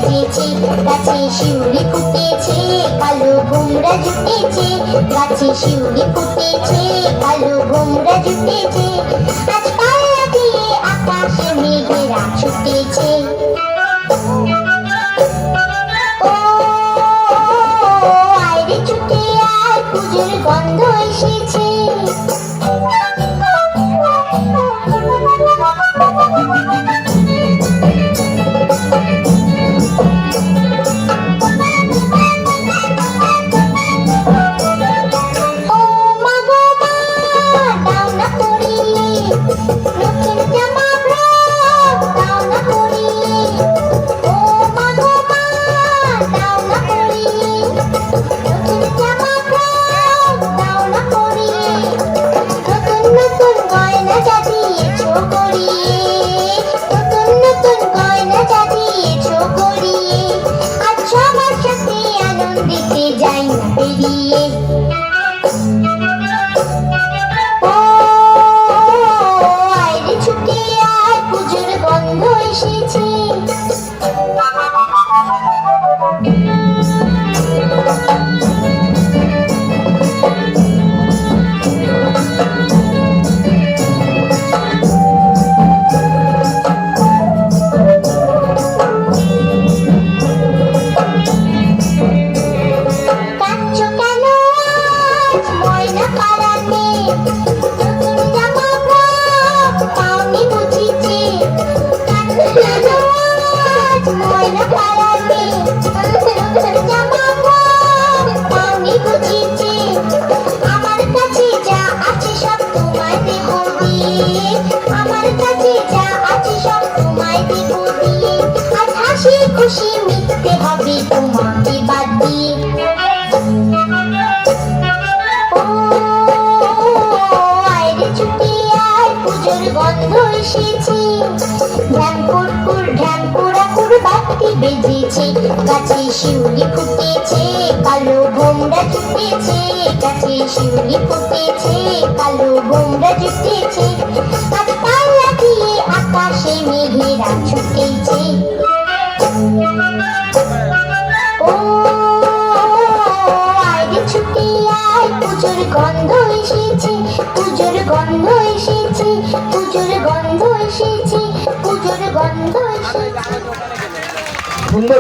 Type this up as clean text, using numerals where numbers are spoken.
বেজেছে, গাছে শিউলি ফুটেছে, কালো ভোমরা জুটেছে, গাছে শিউলি ফুটেছে, কালো ভোমরা জুটেছে, আজ পাল্লা দিয়ে আকাশে মেঘেরা ছুটেছে। ও আয়রে ছুটে আয়, পুজোর গন্ধ এসেছে। যাই না পেরিয়ে, ও আয়রে ছুটে আয়, পুজোর গন্ধ এসেছে। আমার কাছে যা আছে সব তোমায় দেব দিয়ে, আমার কাছে যা আছে সব তোমায় দেব দিয়ে, আজ হাসি খুশি মিটতে হবে তোমাকে বাদ দিয়ে। ও আয়রে ছুটে আয়, পুজোর গন্ধ এসেছে। ঢ্যাম কুড়কুড় ঢ্যাম কুড়াকুড় বাতি বেজেছে, গাছে শিউলি ফুটেছে, কালো ভোমরা জুটেছে, গাছে শিউলি ফুটেছে, কালো ভোমরা জুটেছে, আজ পাল্লা দিয়ে আকাশে মেঘেরা ছুটেছে। ও আয়রে ছুটে আয়, পুজোর গন্ধ এসেছে, পুজোর গন্ধ এসেছে, পুজোর গন্ধ এসেছে, পুজোর গন্ধ এসেছে।